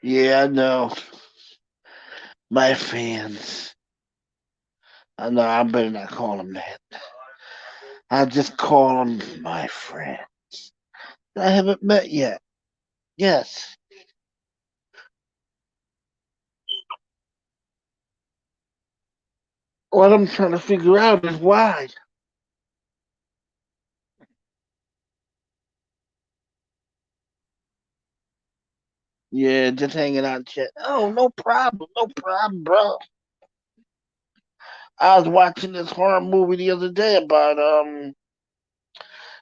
Yeah, I know. My fans. I know I better not call them that. I just call them my friend. I haven't met yet. Yes. What I'm trying to figure out is why. Yeah, just hanging out, chat. Oh, no problem, no problem, bro. I was watching this horror movie the other day about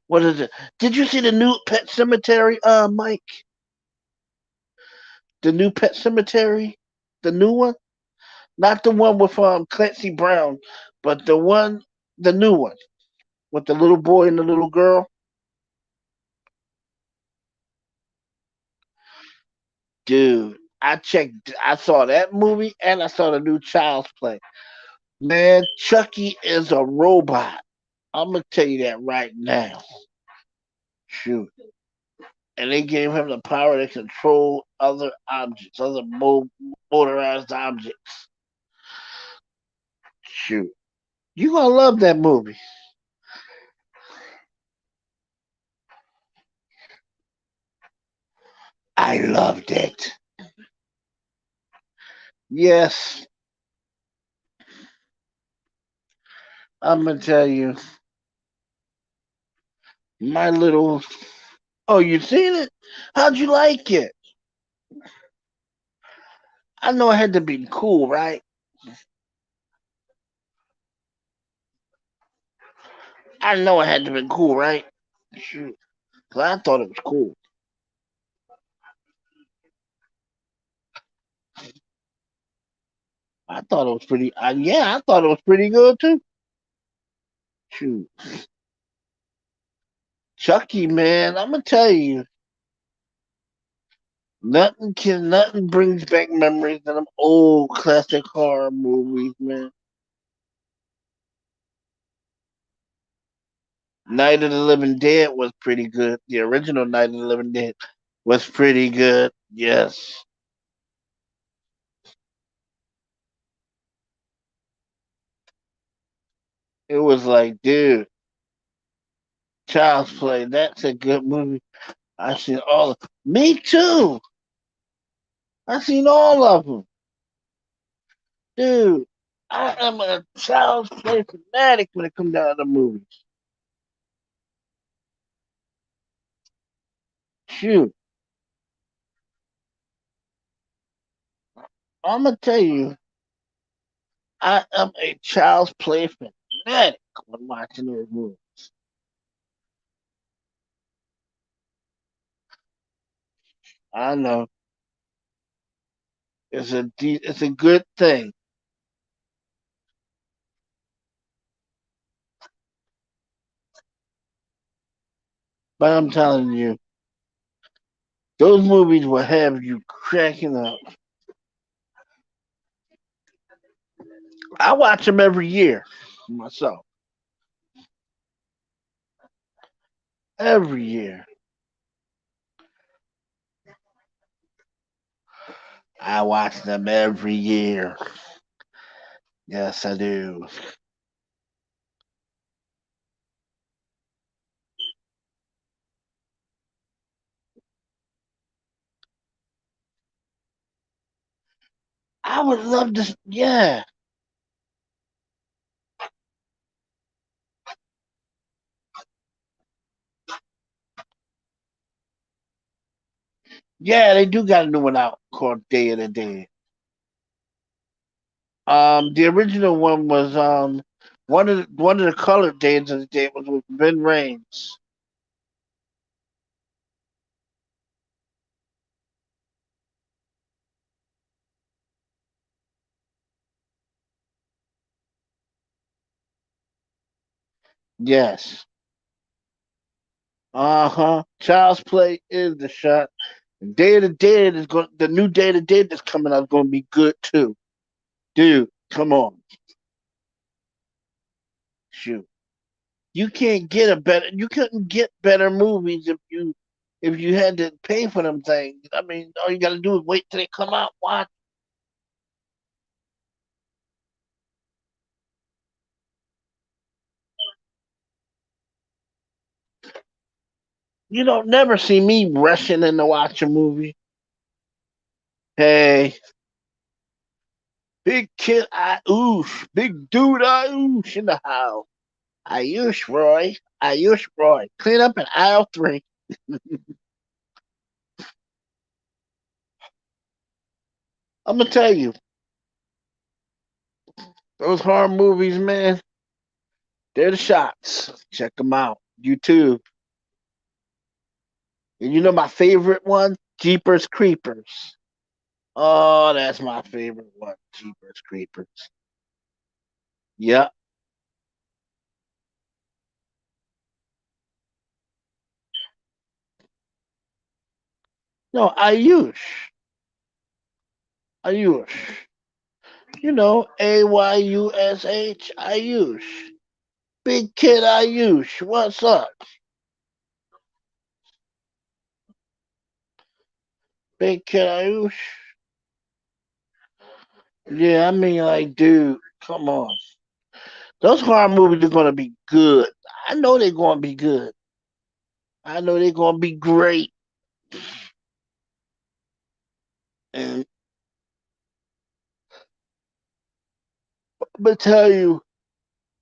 what is it? Did you see the new Pet Cemetery, Mike? The new Pet Cemetery, the new one, not the one with Clancy Brown, but the new one with the little boy and the little girl. Dude, I saw that movie and I saw the new Child's Play. Man, Chucky is a robot. I'm gonna tell you that right now. Shoot. And they gave him the power to control other objects, other motorized objects. Shoot. You gonna love that movie. I loved it. Yes, I'm gonna tell you, my little. Oh, you seen it? How'd you like it? I know it had to be cool, right? I know it had to be cool, right? Shoot, 'cause I thought it was cool. I thought it was pretty. Yeah, I thought it was pretty good too. Shoot, Chucky, man, I'm gonna tell you, nothing brings back memories of them old classic horror movies, man. Night of the Living Dead was pretty good. The original Night of the Living Dead was pretty good. Yes, it was like, dude, Child's Play. That's a good movie. I seen all. Me too. I seen all of them, dude. I am a Child's Play fanatic when it comes down to movies. Shoot, I'm gonna tell you, I am a Child's Play fanatic when watching those movies. I know it's a good thing, but I'm telling you, those movies will have you cracking up. I watch them every year myself. Every year, I watch them every year. Yes, I do. I would love to. Yeah, yeah, they do got a new one out called Day of the Dead. The original one was one of the colored Days of the Dead was with Ben Raines. Yes. Uh-huh. Child's Play is the shot. Day of the Dead is going. The new Day of the Dead that's coming out is going to be good too. Dude, come on, shoot. You can't get a better. You couldn't get better movies if you had to pay for them things. I mean, all you got to do is wait till they come out. Watch. You don't never see me rushing in to watch a movie. Hey, big kid, I oosh, big dude, I oosh in the house. Ayush Roy, Ayush Roy, clean up in aisle three. I'm gonna tell you, those horror movies, man, they're the shots. Check them out. YouTube. And you know my favorite one? Jeepers Creepers. Oh, that's my favorite one. Jeepers Creepers. Yep. No, Ayush. Ayush. You know, Ayush. Ayush. Big kid Ayush. What's up? Big kid Ayush. Yeah, I mean, like, dude, come on. Those horror movies are gonna be good. I know they're gonna be good. I know they're gonna be great. And I'm gonna tell you,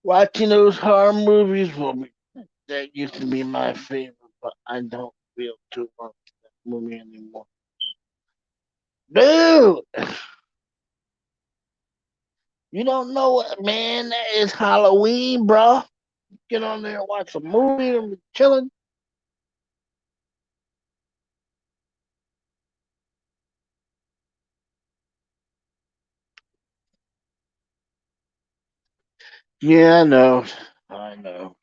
watching those horror movies will be that used to be my favorite, but I don't feel too much that movie anymore. Dude, you don't know what, man? That is Halloween, bro. Get on there and watch a movie and be chilling. Yeah, I know. I know.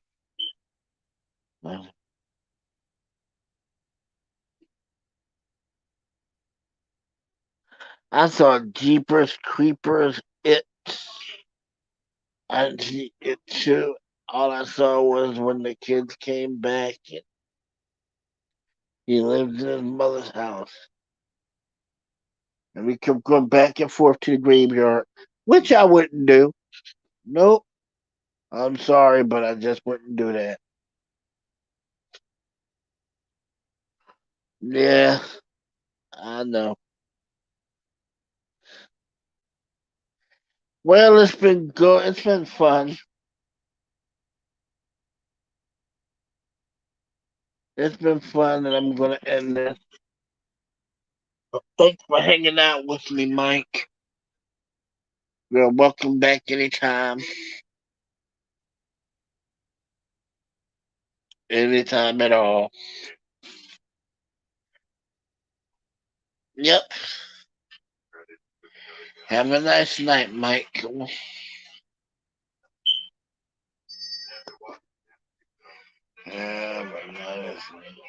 I saw Jeepers Creepers. I see it too. All I saw was when the kids came back and he lived in his mother's house. And we kept going back and forth to the graveyard, which I wouldn't do. Nope. I'm sorry, but I just wouldn't do that. Yeah, I know. Well, it's been good. It's been fun. It's been fun, and I'm going to end this. Thanks for hanging out with me, Mike. You're welcome back anytime. Anytime at all. Yep. Have a nice night, Mike. Have a nice night.